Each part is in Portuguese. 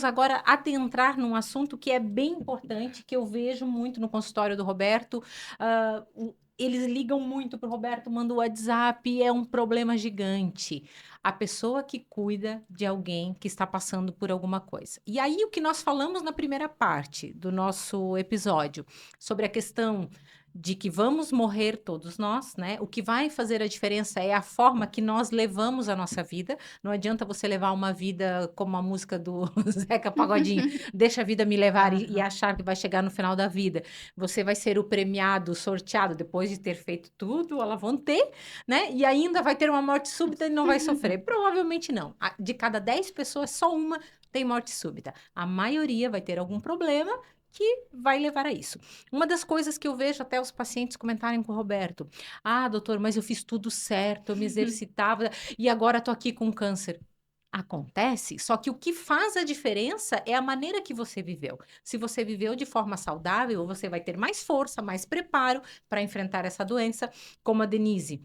agora adentrar num assunto que é bem importante, que eu vejo muito no consultório do Roberto. Eles ligam muito para o Roberto, mandam o WhatsApp, é um problema gigante. A pessoa que cuida de alguém que está passando por alguma coisa. E aí, o que nós falamos na primeira parte do nosso episódio, sobre a questão de que vamos morrer todos nós, né? O que vai fazer a diferença é a forma que nós levamos a nossa vida. Não adianta você levar uma vida como a música do Zeca Pagodinho, deixa a vida me levar e achar que vai chegar no final da vida. Você vai ser o premiado, sorteado, depois de ter feito tudo, elas vão ter, né? E ainda vai ter uma morte súbita e não vai sofrer. Provavelmente não. De cada 10 pessoas, só uma tem morte súbita. A maioria vai ter algum problema que vai levar a isso. Uma das coisas que eu vejo até os pacientes comentarem com o Roberto: ah, doutor, mas eu fiz tudo certo, eu me exercitava e agora estou aqui com câncer. Acontece, só que o que faz a diferença é a maneira que você viveu. Se você viveu de forma saudável, você vai ter mais força, mais preparo para enfrentar essa doença, como a Denise.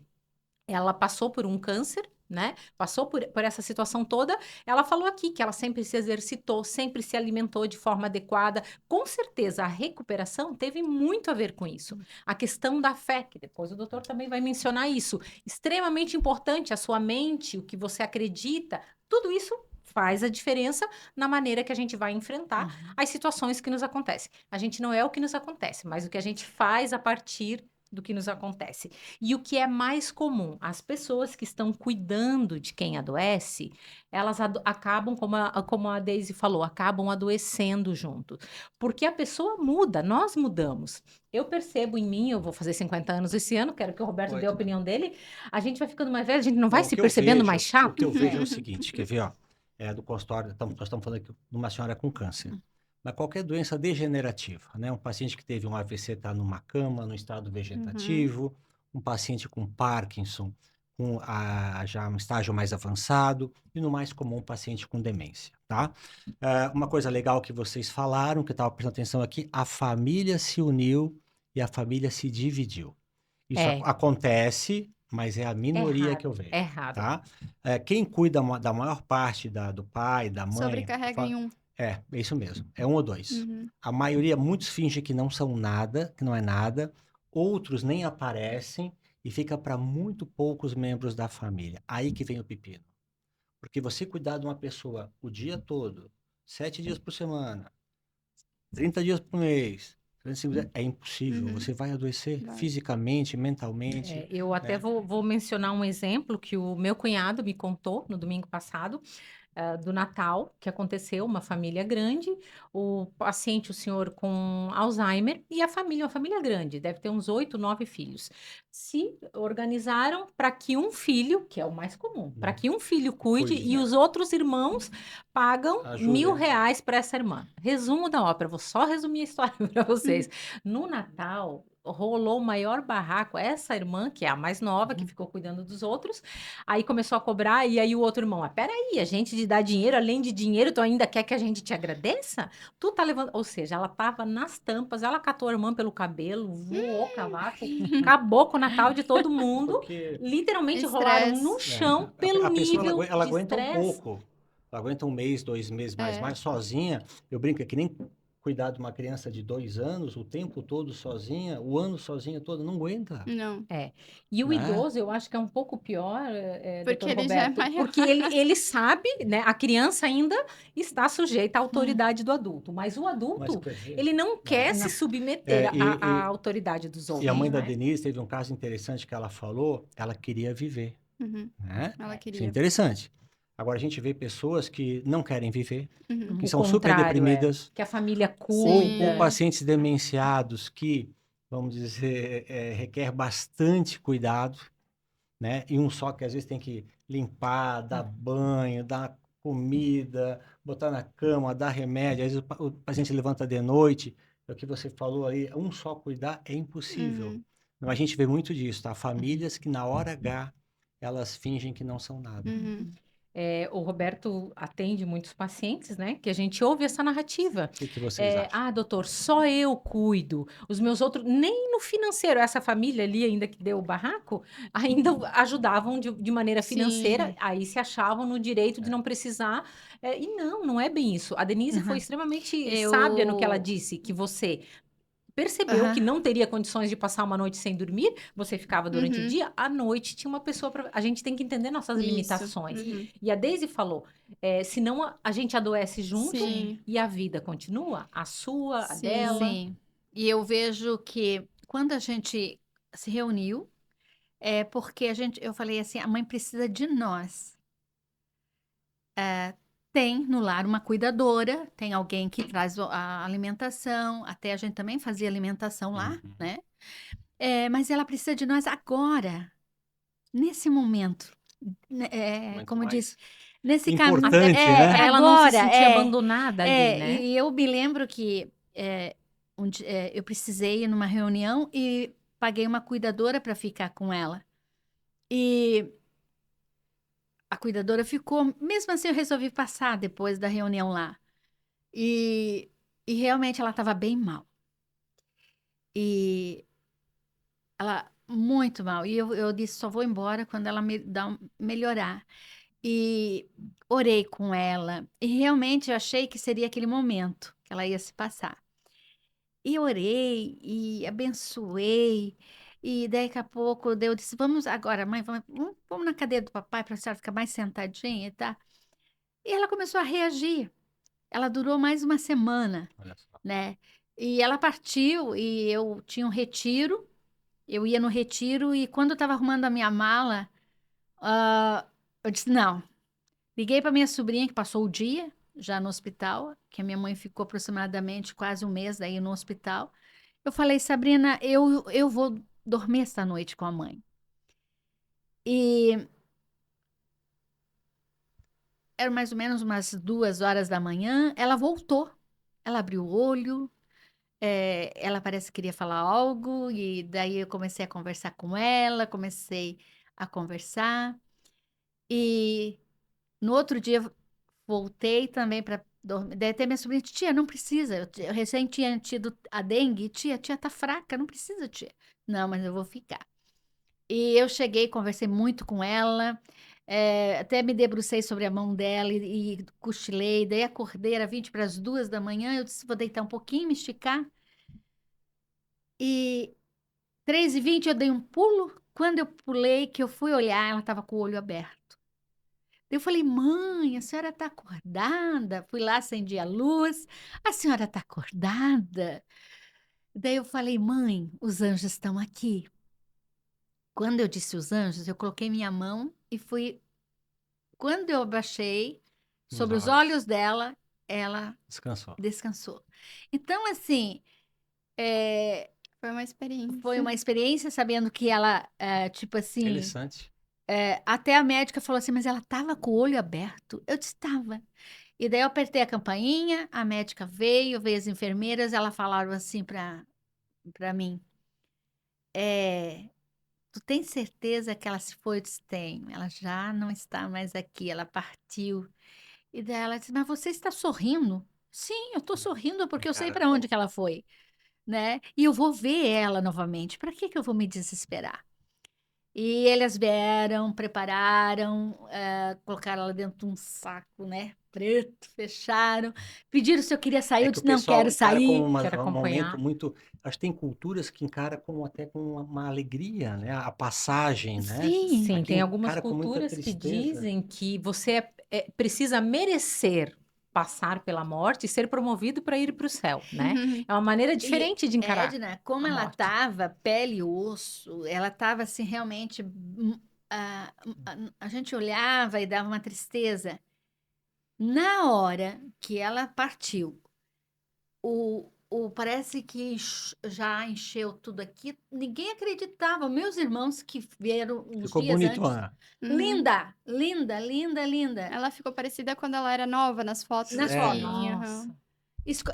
Ela passou por um câncer, né? Passou por essa situação toda. Ela falou aqui que ela sempre se exercitou, sempre se alimentou de forma adequada. Com certeza, a recuperação teve muito a ver com isso. A questão da fé, que depois o doutor também vai mencionar isso. Extremamente importante, a sua mente, o que você acredita, tudo isso faz a diferença na maneira que a gente vai enfrentar as situações que nos acontecem. A gente não é o que nos acontece, mas o que a gente faz a partir do que nos acontece. E o que é mais comum, as pessoas que estão cuidando de quem adoece, elas acabam, como a Daisy falou, acabam adoecendo junto. Porque a pessoa muda, nós mudamos. Eu percebo em mim, eu vou fazer 50 anos esse ano, quero que o Roberto dê a Pode. opinião dele. A gente vai ficando mais velho, a gente não vai Não, o se que eu percebendo vejo, mais o que chato? eu vejo é o seguinte, quer ver, ó, do consultório, nós estamos falando aqui de uma senhora com câncer. Mas qualquer doença degenerativa, né? Um paciente que teve um AVC está numa cama, no estado vegetativo, um paciente com Parkinson, já um estágio mais avançado, e no mais comum, um paciente com demência, tá? Uma coisa legal que vocês falaram, que eu estava prestando atenção aqui, a família se uniu e a família se dividiu. Isso É, acontece, mas é a é minoria que raro, eu é vejo, raro. tá? Quem cuida da maior parte do pai, da mãe, Sobrecarrega em um. é isso mesmo, é um ou dois. Uhum. A maioria, muitos fingem que não são nada, que não é nada, outros nem aparecem e fica para muito poucos membros da família. Aí que vem o pepino. Porque você cuidar de uma pessoa o dia todo, 7 dias por semana, 30 dias por mês, 365 dias, é impossível. Uhum. Você vai adoecer Vai. fisicamente, mentalmente, Eu até né? vou mencionar um exemplo que o meu cunhado me contou no domingo passado. Do Natal, que aconteceu, uma família grande, o paciente, o senhor com Alzheimer, e a família, uma família grande, deve ter uns 8, 9 filhos. Se organizaram para que um filho, que é o mais comum, para que um filho cuide Cuide, e né? os outros irmãos pagam Ajuda, R$ 1.000 para essa irmã. Resumo da ópera, vou só resumir a história para vocês. No Natal, rolou o maior barraco. Essa irmã, que é a mais nova, que ficou cuidando dos outros, aí começou a cobrar, e aí o outro irmão, peraí, a gente de dar dinheiro, além de dinheiro, tu ainda quer que a gente te agradeça? Tu tá levando. Ou seja, ela tava nas tampas, ela catou a irmã pelo cabelo, voou cavaco, acabou com o Natal de todo mundo, porque literalmente rolaram no Estresse. chão pelo a pessoa nível ela de aguenta um estresse. pouco, ela aguenta um mês, 2 meses, É. mas sozinha, eu brinco, é que nem cuidar de uma criança de 2 anos, o tempo todo sozinha, o ano sozinha todo, não aguenta, Não. É. E o né? idoso, eu acho que é um pouco pior, Porque doutor ele já é Roberto, maior. porque ele sabe, né? A criança ainda está sujeita à autoridade do adulto, mas o Mas adulto, quer ver? ele não quer se Não. submeter É, à autoridade dos e a outros, mãe da né? Denise teve um caso interessante que ela falou, ela queria viver, Uhum. né? Ela Isso é queria. interessante. Agora a gente vê pessoas que não querem viver, Uhum. que O são super contrário deprimidas, que a família ou Sim. cuida. pacientes demenciados que, vamos dizer, requer bastante cuidado, né? E um só que às vezes tem que limpar, dar banho, dar comida, botar na cama, dar remédio. Às vezes o paciente levanta de noite, é o que você falou aí, um só cuidar é impossível. Uhum. Então, a gente vê muito disso, tá? Famílias que na hora H, elas fingem que não são nada. Uhum. O Roberto atende muitos pacientes, né? Que a gente ouve essa narrativa. O que que vocês acham? Doutor, só eu cuido. Os meus outros, nem no financeiro, essa família ali, ainda que deu o barraco, ainda ajudavam de maneira financeira, Sim. aí se achavam no direito de não precisar. E não é bem isso. A Denise foi Aham. extremamente sábia no que ela Eu. disse, que você percebeu que Aham. não teria condições de passar uma noite sem dormir, você ficava durante o Uhum. dia, à noite tinha uma pessoa para. A gente tem que entender nossas Isso. limitações. Uhum. E a Daisy falou: senão a gente adoece junto Sim. e a vida continua, a sua, a Sim. dela. Sim. E eu vejo que quando a gente se reuniu, é porque eu falei assim, a mãe precisa de nós. Tem no lar uma cuidadora, tem alguém que traz a alimentação, até a gente também fazia alimentação lá, Uhum. né? Mas ela precisa de nós agora, nesse momento. Muito Como diz, mais nesse caminho. importante, Para né? ela não se Agora, sentir abandonada ali, né? E eu me lembro que eu precisei ir numa reunião e paguei uma cuidadora para ficar com ela. E a cuidadora ficou, mesmo assim eu resolvi passar depois da reunião lá. E, e realmente ela estava bem mal. E ela muito mal. E eu disse, só vou embora quando ela melhorar. E orei com ela. E realmente eu achei que seria aquele momento que ela ia se passar. E orei e abençoei. E daqui a pouco eu disse: Vamos agora, mãe, vamos na cadeira do papai para a senhora ficar mais sentadinha, tá? E ela começou a reagir. Ela durou mais uma semana, Olha só. né? E ela partiu e eu tinha um retiro. Eu ia no retiro e quando eu estava arrumando a minha mala, eu disse: Não. Liguei para minha sobrinha que passou o dia já no hospital, que a minha mãe ficou aproximadamente quase um mês aí no hospital. Eu falei, Sabrina, eu vou dormir esta noite com a mãe. E era mais ou menos umas 2 horas da manhã. Ela voltou. Ela abriu o olho. Ela parece que queria falar algo. E daí eu comecei a conversar com ela. Comecei a conversar. E no outro dia voltei também para dormir. Daí até minha sobrinha, tia, não precisa. Eu recém tinha tido a dengue. Tia tá fraca, não precisa, tia. Não, mas eu vou ficar. E eu cheguei, conversei muito com ela, até me debrucei sobre a mão dela e cochilei. Daí acordei, era 20 para as 2 da manhã. Eu disse, vou deitar um pouquinho, me esticar. E 3h20 eu dei um pulo. Quando eu pulei, que eu fui olhar, ela estava com o olho aberto. Eu falei, mãe, a senhora está acordada? Fui lá, acendi a luz. A senhora está acordada? Daí eu falei, mãe, os anjos estão aqui. Quando eu disse os anjos, eu coloquei minha mão e fui. Quando eu abaixei Nos sobre os olhos. olhos dela, ela Descansou. descansou. Então, assim, é, Foi uma experiência. foi uma experiência sabendo que ela, tipo assim, Interessante. até a médica falou assim, mas ela estava com o olho aberto. Eu disse, estava. E daí eu apertei a campainha, a médica veio as enfermeiras, elas falaram assim para mim, tu tem certeza que ela se foi? Eu disse, tenho. Ela já não está mais aqui, ela partiu. E daí ela disse, mas você está sorrindo? Sim, eu estou sorrindo porque eu sei Cara, para onde que ela foi, né? E eu vou ver ela novamente. Para que que eu vou me desesperar? E eles vieram, prepararam, colocaram ela dentro de um saco, né? Preto, fecharam. Pediram se eu queria sair. É Eu que o disse, não pessoal quero encara como sair. Quero um momento acompanhar. muito. Acho que tem culturas que encara como até com uma alegria, né? A passagem, né? Sim, Sim, Aqui tem algumas encara com muita culturas que tristeza. dizem que você precisa merecer passar pela morte e ser promovido para ir para o céu, né? É uma maneira E diferente de encarar Edna, como a ela morte. estava, pele e osso, ela estava assim realmente. A gente olhava e dava uma tristeza. Na hora que ela partiu, parece que já encheu tudo aqui. Ninguém acreditava. Meus irmãos que vieram uns Ficou dias antes. bonitona. Uhum. Linda, linda, linda, linda. Ela ficou parecida quando ela era nova nas fotos, Nas É, fotos. assim. Nossa. Aham.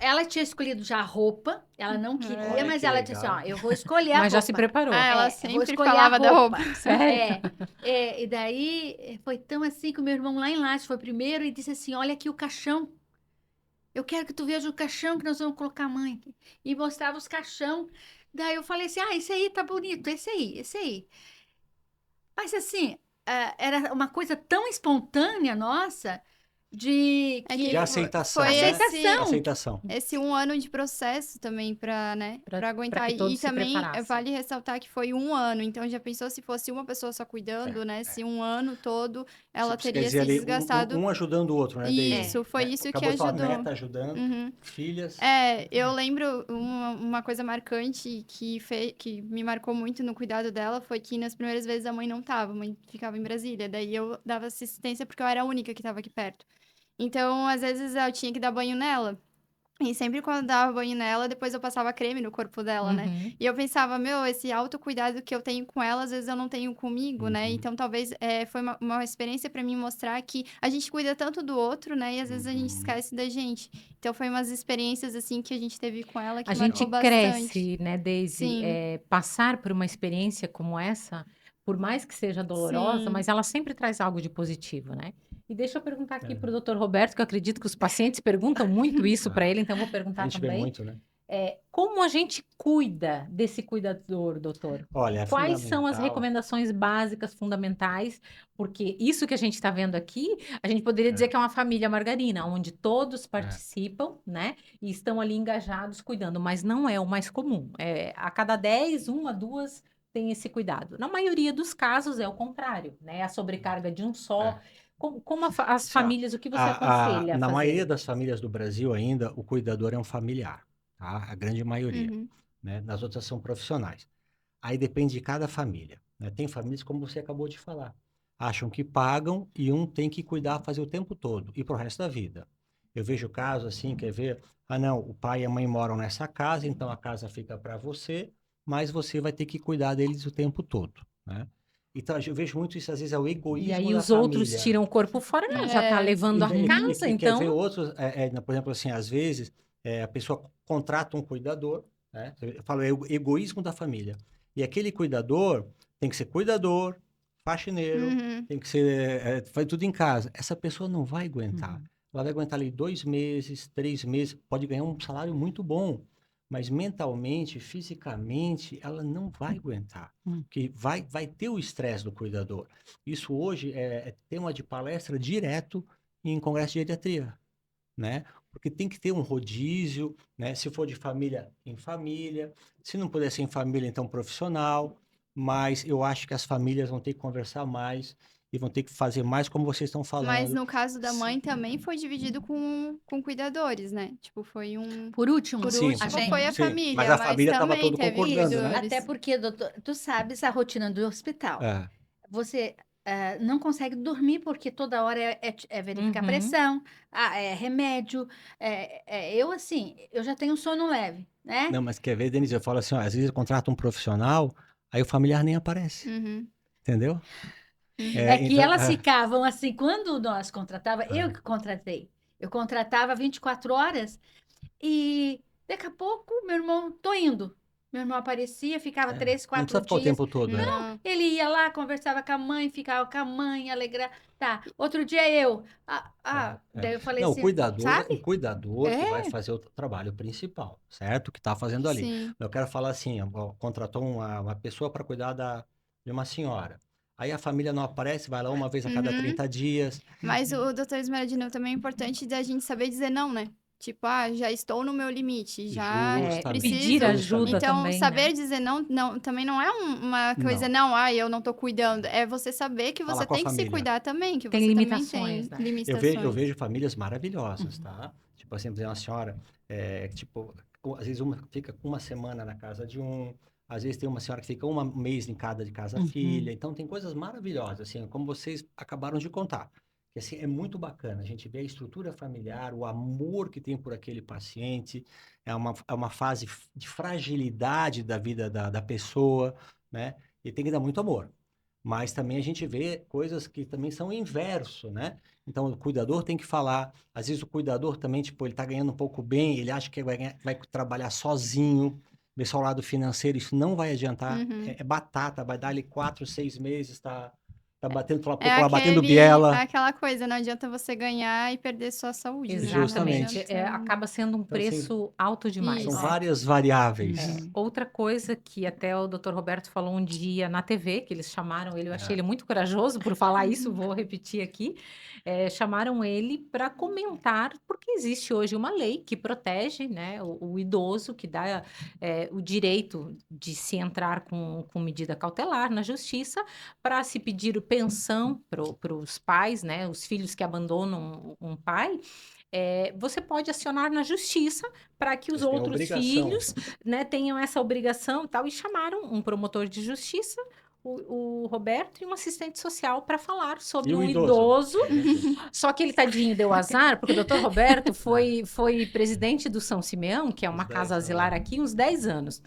Ela tinha escolhido já a roupa, ela não queria, Olha mas que ela disse assim, ó, legal. eu vou escolher a Mas já se roupa. preparou. Ah, ela Eu vou sempre escolher a falava da roupa. Sério? E daí foi tão assim que o meu irmão lá em Lages foi primeiro e disse assim, olha aqui o caixão. Eu quero que tu veja o caixão que nós vamos colocar a mãe aqui. E mostrava os caixão. Daí eu falei assim, esse aí tá bonito, esse aí, esse aí. Mas assim, era uma coisa tão espontânea nossa, de É De que que... aceitação, foi né? Aceitação. Aceitação. esse 1 ano de processo também para, né, Pra para pra aguentar. que E todos se também preparassem. vale ressaltar que foi 1 ano, então já pensou se fosse uma pessoa só cuidando, né? Se 1 ano todo ela Você quer teria dizer se ali, desgastado. um ajudando o outro, né, Daisy? Isso, foi isso que Acabou sua ajudou. neta ajudando, Uhum. filhas. Eu lembro uma coisa marcante que me marcou muito no cuidado dela foi que nas primeiras vezes a mãe não tava, a mãe ficava em Brasília, daí eu dava assistência porque eu era a única que estava aqui perto. Então, às vezes eu tinha que dar banho nela. E sempre quando eu dava banho nela, depois eu passava creme no corpo dela, né? Uhum. E eu pensava, meu, esse autocuidado que eu tenho com ela, às vezes eu não tenho comigo, né? Uhum. Então, talvez foi uma experiência pra mim mostrar que a gente cuida tanto do outro, né? E às vezes a gente Uhum. esquece da gente. Então, foi umas experiências, assim, que a gente teve com ela que A gente marcou bastante. cresce, né, Daisy? Sim, Passar por uma experiência como essa, por mais que seja dolorosa, sim. mas ela sempre traz algo de positivo, né? E deixa eu perguntar aqui É. para o doutor Roberto, que eu acredito que os pacientes perguntam muito isso para ele, então eu vou A perguntar gente vê também. muito, né? Como a gente cuida desse cuidador, doutor? Olha, é Quais são as fundamental. recomendações básicas, fundamentais? Porque isso que a gente está vendo aqui, a gente poderia dizer que é uma família margarina, onde todos participam, né? E estão ali engajados cuidando, mas não é o mais comum. A cada 10, uma, duas tem esse cuidado. Na maioria dos casos é o contrário, né? A sobrecarga de um só. É. Como as Assim, ó, famílias, o que você aconselha a na maioria fazer? das famílias do Brasil ainda, o cuidador é um familiar, tá? A grande maioria, Uhum. né? Nas outras são profissionais. Aí depende de cada família, né? Tem famílias, como você acabou de falar, acham que pagam e um tem que cuidar, fazer o tempo todo e pro resto da vida. Eu vejo casos assim, quer ver? Ah, não, o pai e a mãe moram nessa casa, então a casa fica para você, mas você vai ter que cuidar deles o tempo todo, né? Então eu vejo muito isso, às vezes é o E egoísmo aí da os outros família. tiram o corpo fora, não, já está É, levando a casa, Quer ver então. outros, por exemplo, assim, às vezes a pessoa contrata um cuidador, né? Eu falo, é o egoísmo da família. E aquele cuidador tem que ser cuidador, faxineiro, uhum. tem que ser, faz tudo em casa. Essa pessoa não vai aguentar. Uhum. Ela vai aguentar ali 2 meses, 3 meses, pode ganhar um salário muito bom, mas mentalmente, fisicamente, ela não vai aguentar. Porque vai ter o estresse do cuidador. Isso hoje é tema de palestra direto em congresso de geriatria, né? Porque tem que ter um rodízio, né? Se for de família, em família. Se não puder ser em família, então profissional. Mas eu acho que as famílias vão ter que conversar mais e vão ter que fazer mais como vocês estão Mas falando. no caso da mãe também foi dividido com cuidadores, né? Tipo, foi um. Por último, Por Sim, a último gente... foi a sim. Mas família, a mas família estava também todo teve concordando, Isso, né? até cuidadores. porque, doutor, tu sabes a rotina do hospital. É. Você não consegue dormir porque toda hora é verificar a Uhum. pressão, é remédio. Eu, assim, eu já tenho sono leve, né? Não, mas quer ver, Denise? Eu falo assim, ó, às vezes eu contrato um profissional, aí o familiar nem aparece, Uhum, entendeu? uhum. É que Então, elas ficavam assim, quando nós contratava, eu é. que contratei. Eu contratava 24 horas e daqui a pouco meu irmão, tô indo. Meu irmão aparecia, ficava três, Não quatro precisa ficar o dias. tempo todo, é. Não. Ele ia lá, conversava com a mãe, ficava com a mãe, alegrar. Tá, outro dia eu. Daí eu falei Não, assim, o sabe? cuidador que vai É, fazer o trabalho principal, certo? Que está fazendo ali. Sim. Eu quero falar assim, ó, contratou uma pessoa para cuidar de uma senhora. Aí a família não aparece, vai lá uma vez a cada Uhum. 30 dias. Mas o doutor Esmeraldino também é importante da gente saber dizer não, né? Tipo, já estou no meu limite, já Justamente, Pedir preciso. ajuda justamente. Então, também, né? saber dizer não, também não é uma coisa, Não, não, eu não tô cuidando. É você saber que falar você com a tem que se família. cuidar também, que Tem você também limitações, tem né? Eu limitações. vejo famílias maravilhosas, uhum, tá? Tipo assim, por exemplo, uma senhora, tipo, às vezes uma fica uma semana na casa de um, às vezes tem uma senhora que fica um mês em cada de casa Uhum. filha. Então tem coisas maravilhosas, assim, como vocês acabaram de contar. Que assim, é muito bacana a gente ver a estrutura familiar, o amor que tem por aquele paciente, é uma fase de fragilidade da vida da pessoa, né? E tem que dar muito amor. Mas também a gente vê coisas que também são o inverso, né? Então, o cuidador tem que falar. Às vezes, o cuidador também, tipo, ele tá ganhando um pouco bem, ele acha que vai trabalhar sozinho, ver só o lado financeiro, isso não vai adiantar. Uhum. É batata, vai dar ali 4, 6 meses, tá batendo, pela É pouco lá, batendo biela. aquela coisa, não adianta você ganhar e perder sua saúde, né? Não Exatamente. adianta- Acaba sendo um Então, assim, preço alto demais. são Isso. várias variáveis. Uhum. Outra coisa que até o Dr. Roberto falou um dia na TV, que eles chamaram ele, eu achei ele muito corajoso por falar isso, vou repetir aqui. Chamaram ele para comentar, porque existe hoje uma lei que protege, né, o idoso, que dá o direito de se entrar com medida cautelar na justiça para se pedir pensão para os pais, né, os filhos que abandonam um pai. Você pode acionar na justiça para que os Eles têm a outros obrigação. filhos, né, tenham essa obrigação e tal, e chamaram um promotor de justiça, o Roberto, e um assistente social para falar sobre E o um idoso? idoso. Só que ele, tadinho, deu azar, porque o doutor Roberto foi presidente do São Simeão, que é uma Uns casa 10 asilar anos. aqui, uns 10 anos.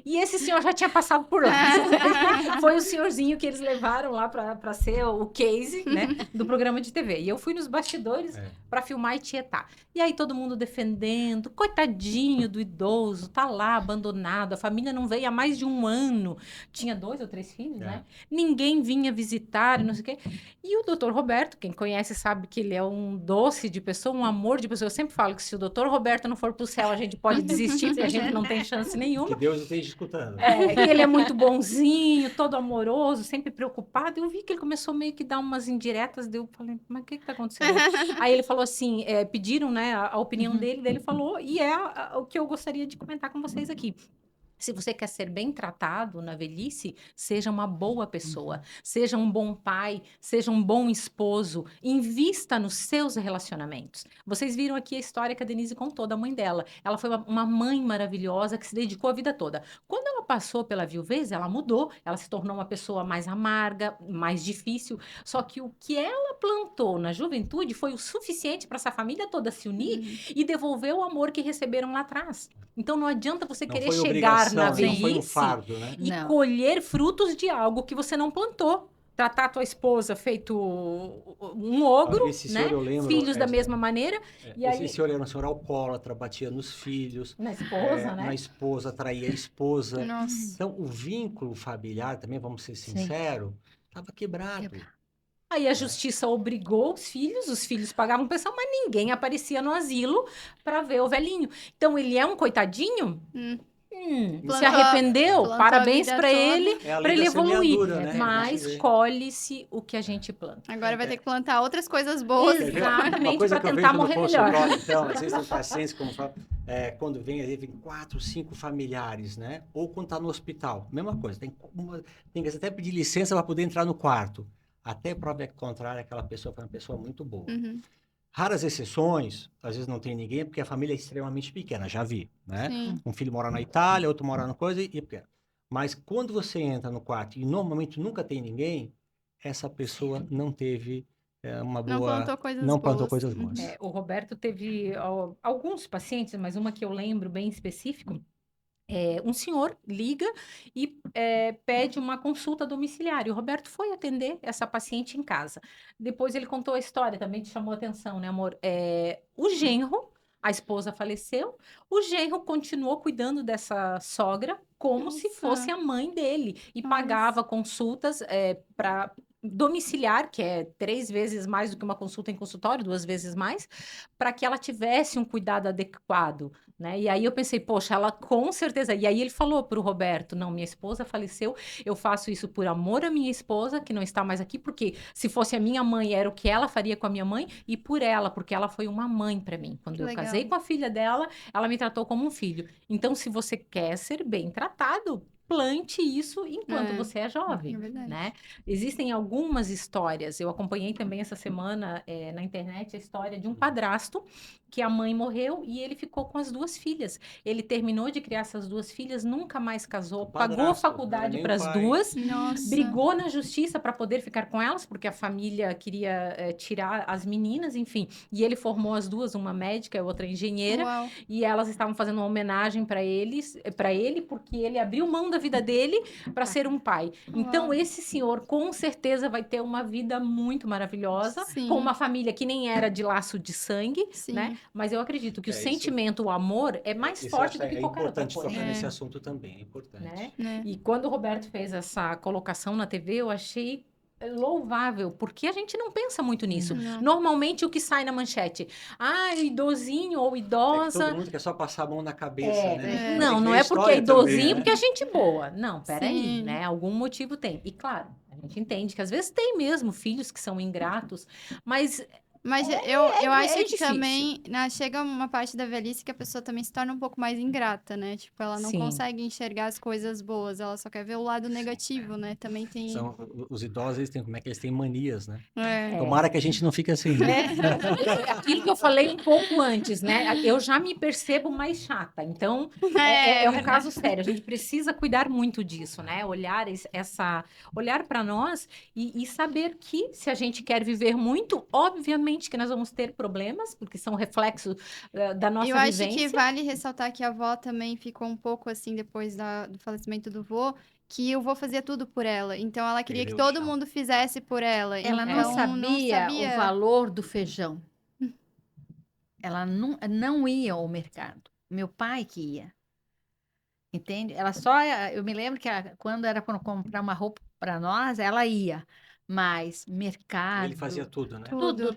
E esse senhor já tinha passado por lá. Foi o senhorzinho que eles levaram lá para ser o case, né, do programa de TV. E eu fui nos bastidores para filmar e tietar. E aí todo mundo defendendo, coitadinho do idoso, tá lá abandonado, a família não veio há mais de um ano. Tinha 2 ou 3 filhos, né? Ninguém vinha visitar, não sei o quê. E o doutor Roberto, quem conhece sabe que ele é um doce de pessoa, um amor de pessoa. Eu sempre falo que se o doutor Roberto não for pro céu, a gente pode desistir, porque a gente não tem chance Que nenhuma. Deus esteja escutando. Que ele é muito bonzinho, todo amoroso, sempre preocupado. Eu vi que ele começou meio que dar umas indiretas, eu falei, mas o que tá acontecendo? Aí ele falou assim, pediram, né, a opinião dele, daí ele falou, e o que eu gostaria de comentar com vocês aqui. Se você quer ser bem tratado na velhice, seja uma boa pessoa, seja um bom pai, seja um bom esposo, invista nos seus relacionamentos. Vocês viram aqui a história que a Denise contou da mãe dela. Ela foi uma mãe maravilhosa que se dedicou a vida toda. Quando ela passou pela viuvez, ela mudou, ela se tornou uma pessoa mais amarga, mais difícil. Só que o que ela plantou na juventude foi o suficiente para essa família toda se unir e devolver o amor que receberam lá atrás. Então não adianta você Não querer foi chegar na obrigação, não foi um velhice fardo, né? e Não. colher frutos de algo que você não plantou. Tratar a tua esposa feito um ogro, Esse né? senhor, eu lembro, Filhos da mesma maneira. E aí, esse senhor era um senhor alcoólatra, batia nos filhos, na esposa, na né? esposa, traía a esposa. Nossa. Então, o vínculo familiar, também, vamos ser sinceros, estava quebrado. Aí a justiça obrigou os filhos pagavam pensão, mas ninguém aparecia no asilo para ver o velhinho. Então ele é um coitadinho? Se Plantou- arrependeu? plantou a Parabéns vida para toda. ele, É a para lei ele da evoluir. semeadura, né? Mas colhe-se o que a gente planta. Agora vai ter que plantar outras coisas boas. Quer ver? Exatamente, Uma coisa pra que eu tentar vejo no morrer melhor. consultório, então, às vezes tem pacientes, como fala, quando vem 4, 5 familiares, né? Ou quando está no hospital, mesma coisa. Tem que até pedir licença para poder entrar no quarto. Até prova contrária, aquela pessoa foi uma pessoa muito boa. Raras exceções, às vezes não tem ninguém, porque a família é extremamente pequena, já vi, né? Sim. Um filho mora na Itália, outro mora na coisa e é pequeno. Mas quando você entra no quarto e normalmente nunca tem ninguém, essa pessoa não teve uma boa... Não plantou coisas não boas. plantou coisas boas. O Roberto teve alguns pacientes, mas uma que eu lembro bem específico. Um senhor liga e pede uma consulta domiciliar. E o Roberto foi atender essa paciente em casa. Depois ele contou a história, também te chamou a atenção, né, amor? O genro, a esposa faleceu, o genro continuou cuidando dessa sogra como se Nossa. fosse a mãe dele. E Nossa. pagava consultas para domiciliar, que é 3 vezes mais do que uma consulta em consultório, 2 vezes mais, para que ela tivesse um cuidado adequado, né? E aí eu pensei, poxa, ela com certeza. E aí ele falou para o Roberto: não, minha esposa faleceu, eu faço isso por amor à minha esposa, que não está mais aqui, porque se fosse a minha mãe, era o que ela faria com a minha mãe, e por ela, porque ela foi uma mãe para mim. Quando Que eu legal. casei com a filha dela, ela me tratou como um filho. Então, se você quer ser bem tratado, plante isso enquanto você é jovem, É verdade. né? Existem algumas histórias, eu acompanhei também essa semana na internet a história de um padrasto que a mãe morreu e ele ficou com as 2 filhas. Ele terminou de criar essas 2 filhas, nunca mais casou, O pagou a padrasto, faculdade nem o para as pai. 2, Nossa. brigou na justiça para poder ficar com elas, porque a família queria tirar as meninas, enfim. E ele formou as 2, uma médica e outra engenheira, Uau. e elas estavam fazendo uma homenagem para ele, porque ele abriu mão da vida dele para ser um pai. Então, Uau. esse senhor com certeza vai ter uma vida muito maravilhosa, Sim. com uma família que nem era de laço de sangue, Sim. né? Mas eu acredito que o Isso- sentimento, o amor, é mais Isso forte eu acho do que qualquer outra importante coisa. tocar É. nesse assunto também, é importante. Né? Né? E quando o Roberto fez essa colocação na TV, eu achei louvável, porque a gente não pensa muito nisso. Não. Normalmente o que sai na manchete, idosinho ou É que idosa. todo mundo quer só passar a mão na cabeça, né? É. Não, Tem que não ver é a porque é história idosinho, também, né? porque é gente boa. Não, peraí, Sim. né? Algum motivo tem. E claro, a gente entende que às vezes tem mesmo filhos que são ingratos, mas Mas eu acho que difícil. também chega uma parte da velhice que a pessoa também se torna um pouco mais ingrata, né? Tipo, ela não Sim. consegue enxergar as coisas boas, ela só quer ver o lado negativo, né? Também tem. Os idosos, eles têm, como é que eles têm manias, né? É. Tomara que a gente não fique assim, né? Aquilo que eu falei um pouco antes, né? Eu já me percebo mais chata, então é um verdade. caso sério. A gente precisa cuidar muito disso, né? Olhar para nós e saber que se a gente quer viver muito, obviamente que nós vamos ter problemas, porque são reflexos da nossa Eu acho vivência. que vale ressaltar que a avó também ficou um pouco assim depois do falecimento do vô, que o vô fazia tudo por ela. Então ela queria que Perdeu o todo chão. mundo fizesse por ela. Ela Então, não sabia o valor do feijão. Ela não ia ao mercado. Meu pai que ia. Entende? Ela só. Eu me lembro que quando era para comprar uma roupa para nós, ela ia. Mas mercado. Ele fazia tudo, né?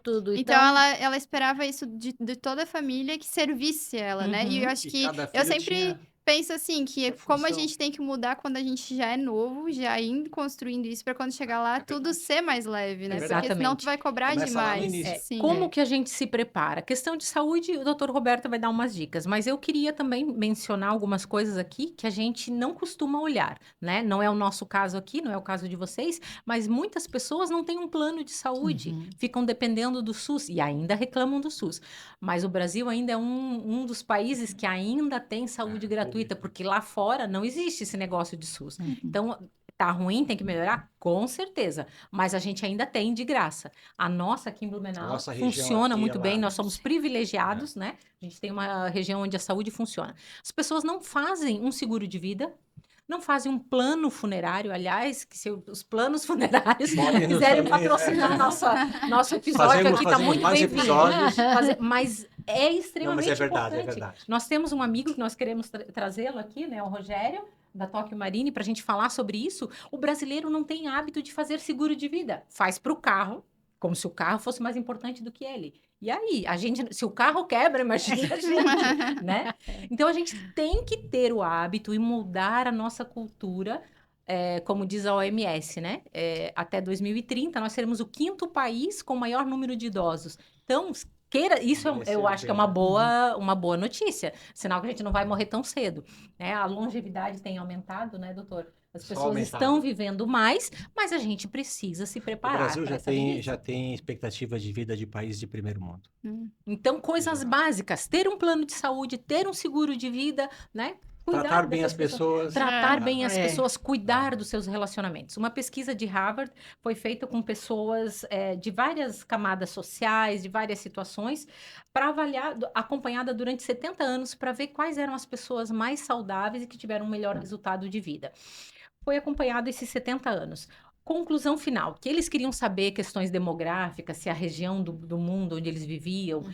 Tudo. Então ela esperava isso de toda a família que servisse ela, né? E eu acho E que cada eu filho sempre tinha penso assim, que sua como a função. gente tem que mudar quando a gente já é novo, já ir construindo isso para quando chegar lá, tudo ser mais leve, né? Porque senão Exatamente. tu vai cobrar Começa lá no demais. início. Sim. Como que a gente se prepara? Questão de saúde, o doutor Roberto vai dar umas dicas, mas eu queria também mencionar algumas coisas aqui que a gente não costuma olhar, né? Não é o nosso caso aqui, não é o caso de vocês, mas muitas pessoas não têm um plano de saúde, ficam dependendo do SUS e ainda reclamam do SUS. Mas o Brasil ainda é um dos países que ainda tem saúde gratuita, porque lá fora não existe esse negócio de SUS. Então, tá ruim, tem que melhorar? Com certeza. Mas a gente ainda tem de graça. A nossa aqui em Blumenau Nossa região funciona aqui, muito ela- bem, nós somos privilegiados, né? A gente tem uma região onde a saúde funciona. As pessoas não fazem um seguro de vida, não fazem um plano funerário. Aliás, que se os planos funerários Podem nos quiserem também, patrocinar nosso episódio aqui, está fazemos muito mais bem-vindo. episódios. Mas é Não, extremamente mas é verdade, é importante. verdade. Nós temos um amigo que nós queremos trazê-lo aqui, né? O Rogério, da Tóquio Marine, para a gente falar sobre isso. O brasileiro não tem hábito de fazer seguro de vida. Faz para o carro, como se o carro fosse mais importante do que ele. E aí, se o carro quebra, imagina a gente, né? Então, a gente tem que ter o hábito e mudar a nossa cultura, como diz a OMS, né? Até 2030, nós seremos o 5º país com maior número de idosos. Então, isso eu acho que é uma boa notícia. Sinal que a gente não vai morrer tão cedo, né? A longevidade tem aumentado, né, doutor? As Só pessoas aumentado. estão vivendo mais, mas a gente precisa se O preparar. Brasil para já essa tem, velhice. já tem expectativa de vida de país de primeiro mundo. Então, coisas básicas, ter um plano de saúde, ter um seguro de vida, né? Cuidar Tratar bem dessas as pessoas. Tratar bem as É. pessoas, cuidar dos seus relacionamentos. Uma pesquisa de Harvard foi feita com pessoas de várias camadas sociais, de várias situações, para avaliar, acompanhada durante 70 anos, para ver quais eram as pessoas mais saudáveis e que tiveram um melhor resultado de vida. Foi acompanhado esses 70 anos. Conclusão final, que eles queriam saber questões demográficas, se a região do mundo onde eles viviam,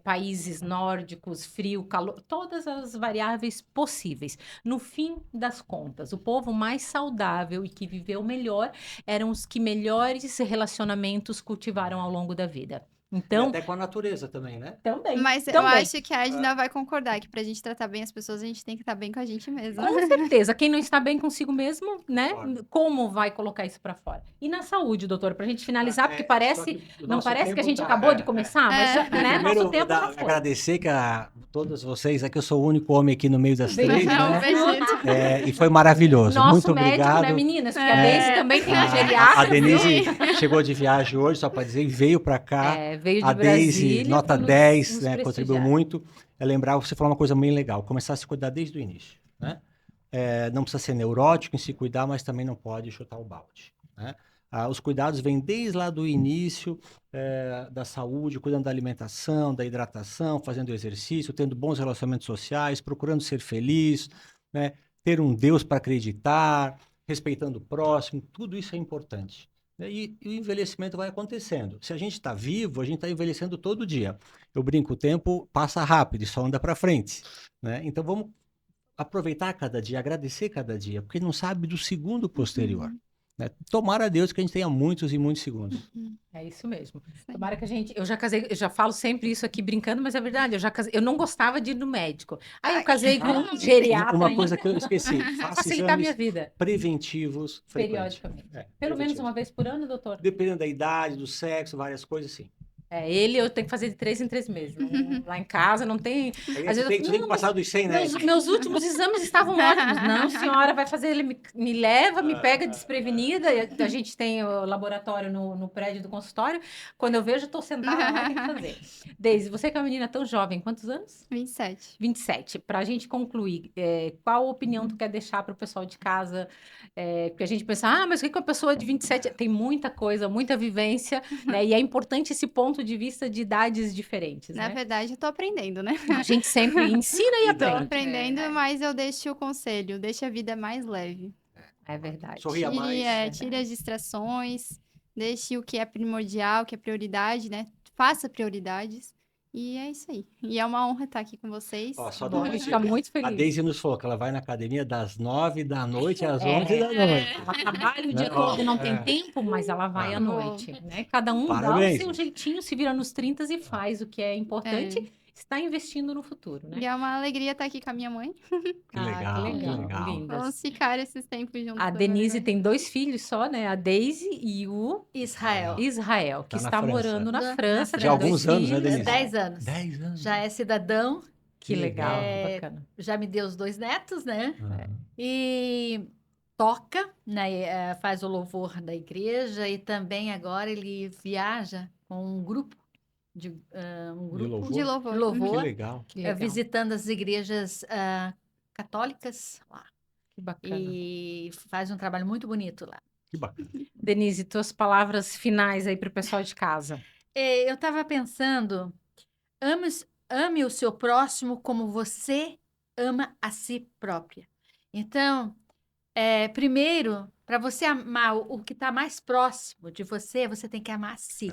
países nórdicos, frio, calor, todas as variáveis possíveis. No fim das contas, o povo mais saudável e que viveu melhor eram os que melhores relacionamentos cultivaram ao longo da vida. E Então, até com a natureza também, né? também. Mas eu também. acho que a Edna vai concordar que pra gente tratar bem as pessoas, a gente tem que estar bem com a gente mesma. Com certeza, quem não está bem consigo mesmo, né? Concordo. Como vai colocar isso para fora? E na saúde, doutora, para a gente finalizar, porque Só parece, que o não nosso parece que a tempo gente tá- acabou de começar, mas já, né? Primeiro, Nosso tempo já foi. agradecer que todos vocês, aqui eu sou o único homem aqui no meio das três, Não, né? beijinho. E foi maravilhoso. Nosso Muito médico, obrigado. né, meninas? Porque a Daisy também tem um A geriatra. Denise chegou de viagem hoje, só para dizer, e veio para cá. Veio A de Deise, Brasília nota pra nos 10, né, contribuiu prestigiar. muito. É lembrar, você falou uma coisa bem legal, começar a se cuidar desde o início, né? Não precisa ser neurótico em se cuidar, mas também não pode chutar o balde, né? Os cuidados vêm desde lá do início, da saúde, cuidando da alimentação, da hidratação, fazendo exercício, tendo bons relacionamentos sociais, procurando ser feliz, né? Ter um Deus para acreditar, respeitando o próximo, tudo isso é importante, né? E o envelhecimento vai acontecendo. Se a gente está vivo, a gente está envelhecendo todo dia. Eu brinco, o tempo passa rápido e só anda para frente, né? Então vamos aproveitar cada dia, agradecer cada dia, porque não sabe do segundo posterior, né? Tomara a Deus que a gente tenha muitos e muitos segundos. É isso mesmo. Isso aí. Tomara que a gente. Eu já casei, eu já falo sempre isso aqui brincando, mas é verdade. Eu já casei, eu não gostava de ir no médico. Aí eu casei com um geriatra Uma ainda, coisa que eu esqueci, faça facilitar a minha exames vida. preventivos frequentes. Periodicamente. Pelo menos uma vez por ano, doutor? Dependendo da idade, do sexo, várias coisas, sim. Ele eu tenho que fazer de 3 em 3 meses. Lá em casa não tem. Aí Às você vezes tem que passar dos 100, né? meus últimos exames estavam ótimos. Não, senhora, vai fazer. Ele me leva, me pega desprevenida. E a gente tem o laboratório no prédio do consultório. Quando eu vejo, estou sentada lá, tem que fazer. Deise, você que é uma menina tão jovem, quantos anos? 27. 27. Para a gente concluir, qual opinião tu quer deixar para o pessoal de casa? Porque a gente pensa, mas o que uma pessoa de 27 tem muita coisa, muita vivência, né? E é importante esse ponto de vista de idades diferentes, Na né? verdade, eu tô aprendendo, né? A gente sempre ensina e Tô aprende. aprendendo, mas eu deixo o conselho, deixa a vida mais leve. É verdade. Sorria mais. Tire as distrações, deixe o que é primordial, o que é prioridade, né? Faça prioridades. E é isso aí. E é uma honra estar aqui com vocês. Ó, só Bom, dá a gente fica muito A feliz. Deise nos falou que ela vai na academia das 9 da noite às 11 da noite. Ela trabalha o dia Né? todo e não tem É. tempo, mas ela vai à Vou. noite, né? Cada um dá o Parabéns. seu jeitinho, se vira nos 30 e faz o que é importante, está investindo no futuro, né? E é uma alegria estar aqui com a minha mãe. Que legal, que que legal, legal. lindas. Vamos ficar esses tempos juntos. A Denise tem 2 filhos só, né? A Deise e o Israel. Israel, que Tá na está França. morando na França. Já há tem dois alguns anos, né, filhos. Denise? 10 anos. 10 anos. Já é cidadão, Que legal, É, bacana. já me deu os 2 netos, né? Aham. E toca, né? Faz o louvor da igreja e também agora ele viaja com um grupo um De grupo louvor? De louvor. de louvor, Que legal. Que legal, visitando as igrejas católicas lá. que bacana. E faz um trabalho muito bonito lá. Que bacana. Denise, tuas palavras finais aí para o pessoal de casa. Eu estava pensando, ame o seu próximo como você ama a si própria. Então, primeiro, para você amar o que está mais próximo de você, você tem que amar a si,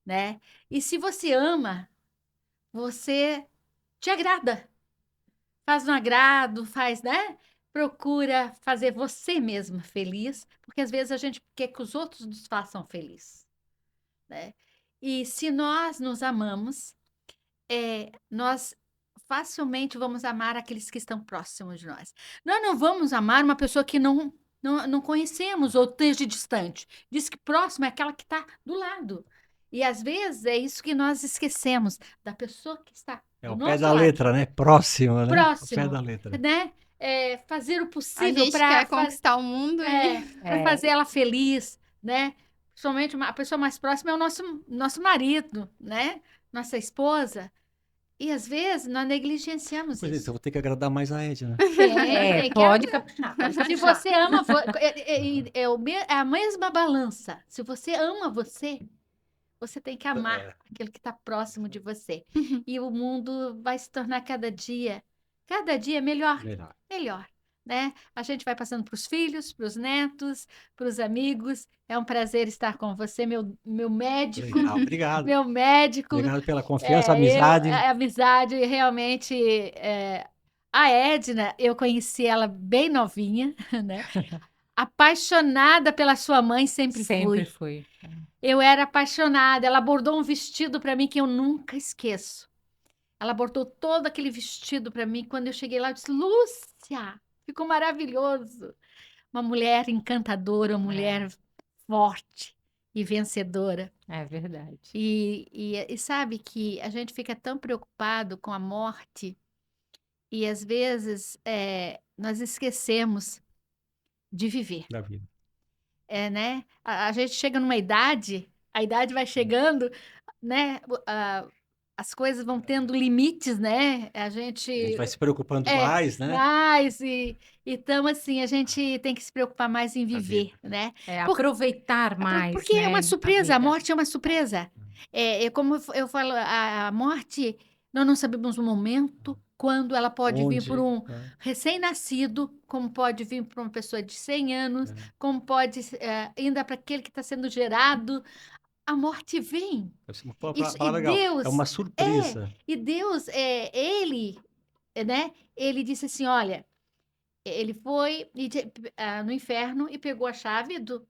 né? E se você ama, você te agrada. Faz um agrado, né? Procura fazer você mesma feliz, porque às vezes a gente quer que os outros nos façam feliz, né? E se nós nos amamos, nós facilmente vamos amar aqueles que estão próximos de nós. Nós não vamos amar uma pessoa que não conhecemos ou esteja distante. Diz que próximo é aquela que está do lado. E às vezes é isso que nós esquecemos, da pessoa que está É do o pé nosso da lado. letra, né? Próximo, né? Próximo. O pé da letra. Né? Fazer o A possível gente para quer conquistar o mundo para fazer ela feliz, né? Principalmente a pessoa mais próxima é o nosso marido, né? Nossa esposa. E às vezes nós negligenciamos Pois é, isso. então eu vou ter que agradar mais a Ed, né? Tem que Pode amar. caprichar. Pode Se caprichar. você ama, é a mesma balança. Se você ama você tem que amar aquilo que está próximo de você. E o mundo vai se tornar cada dia melhor. Melhor, né? A gente vai passando para os filhos, para os netos, para os amigos. É um prazer estar com você, meu médico. Legal, obrigado. Meu médico. Obrigado pela confiança, amizade. A amizade, realmente. A Edna, eu conheci ela bem novinha, né? Apaixonada pela sua mãe, sempre fui. Eu era apaixonada. Ela bordou um vestido para mim que eu nunca esqueço. Ela bordou todo aquele vestido para mim. Quando eu cheguei lá, eu disse: Lúcia, ficou maravilhoso. Uma mulher encantadora, uma mulher forte e vencedora. É verdade. E sabe que a gente fica tão preocupado com a morte e às vezes nós esquecemos de viver. Da vida. Né? A gente chega numa idade A idade vai chegando, né? As coisas vão tendo limites, né? A A gente gente vai se preocupando é mais, né? mais e então assim a gente tem que se preocupar mais em A viver, vida. né? É aproveitar mais, Porque é uma né, a surpresa, a vida. morte é uma surpresa. É como eu falo, a morte, nós não sabemos o momento, quando ela pode vir por Onde? um Né? recém-nascido, como pode vir por uma pessoa de 100 anos, É. como pode, ainda para aquele que está sendo gerado. A morte vem. Essa é uma Isso, palavra legal. É uma É, surpresa. e Deus, ele, né? Ele disse assim, olha, ele foi no inferno e pegou a chave do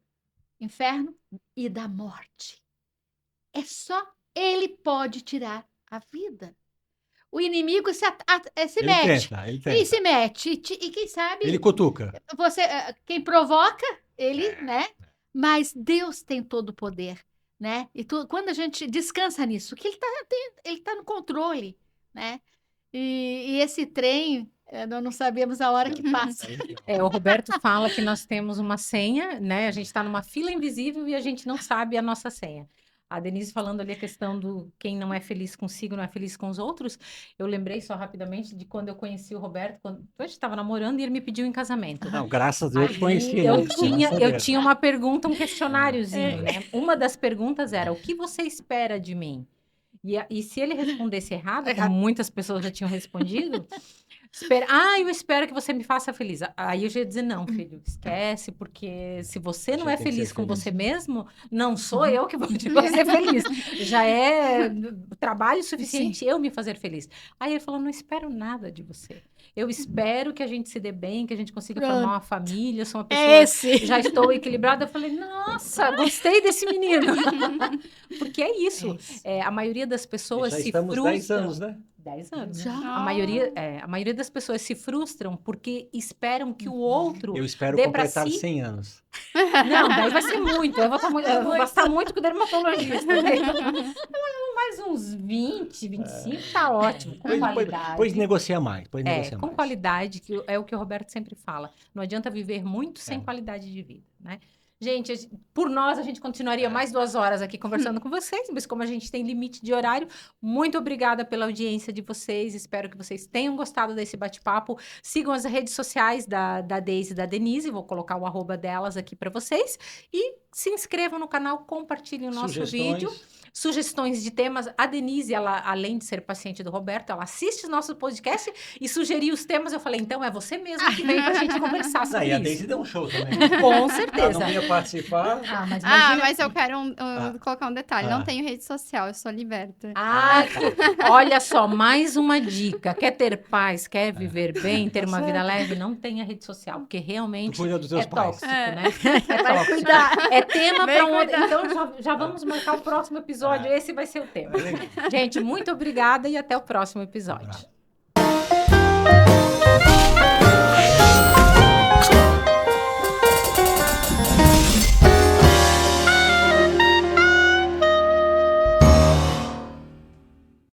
inferno e da morte. É só ele pode tirar a vida. O inimigo se Ele mete. tenta, ele Ele se tenta. mete. E quem sabe, Ele cutuca. quem provoca, ele, né? Mas Deus tem todo o poder, né? E quando a gente descansa nisso, que ele tá no controle, né? E esse trem, nós não sabemos a hora que passa. O Roberto fala que nós temos uma senha, né? A gente está numa fila invisível e a gente não sabe a nossa senha. A Denise falando ali a questão do quem não é feliz consigo, não é feliz com os outros. Eu lembrei só rapidamente de quando eu conheci o Roberto, quando a gente estava namorando e ele me pediu em casamento. Não, graças a Deus eu te Aí conheci, eu né? tinha, Graças a eu Deus. tinha uma pergunta, um questionáriozinho, né? Uma das perguntas era: o que você espera de mim? E se ele respondesse errado, como muitas pessoas já tinham respondido, eu espero que você me faça feliz. Aí eu já ia dizer, não, filho, esquece, porque se você não Já é tem que ser feliz com feliz. você mesmo, não sou eu que vou te fazer feliz. Já é trabalho suficiente eu me fazer feliz. Aí ele falou, não espero nada de você. Eu espero que a gente se dê bem, que a gente consiga formar uma família, sou uma pessoa... Esse. Já estou equilibrada. Eu falei, nossa, gostei desse menino. Porque é isso. A maioria das E pessoas já se estamos frustram. 10 anos, né? 10 anos. Já? A maioria das pessoas se frustram porque esperam que o outro Eu espero dê para completar si. 100 anos. Não, daí vai ser muito. Eu vou gastar muito com o dermatologista. Né? Mais uns 20, 25, tá ótimo. Com qualidade. Pois negocia mais. Pois negocia Com mais. qualidade, que é o que o Roberto sempre fala. Não adianta viver muito sem qualidade de vida, né? Gente, por nós, a gente continuaria mais 2 horas aqui conversando com vocês, mas como a gente tem limite de horário, muito obrigada pela audiência de vocês. Espero que vocês tenham gostado desse bate-papo. Sigam as redes sociais da Deise e da Denise, vou colocar o @ delas aqui para vocês. E se inscrevam no canal, compartilhem o nosso vídeo. Sugestões de temas. A Denise, ela, além de ser paciente do Roberto, ela assiste o nosso podcast e sugeriu os temas. Eu falei, então é você mesmo que veio pra gente conversar sobre E a isso. Deise deu um show também. Com Ela certeza. não ia participar. Mas imagina... mas eu quero colocar um detalhe. Ah. Não tenho rede social, eu sou liberta. Olha só, mais uma dica. Quer ter paz, quer viver bem, ter uma vida leve, não tenha rede social, porque realmente Tu cuida dos teus é pais. tóxico, né? Vai cuidar. É tema Bem para um outro. cuidado. Então já vamos marcar o próximo episódio. Esse vai ser o tema. Gente, muito obrigada e até o próximo episódio.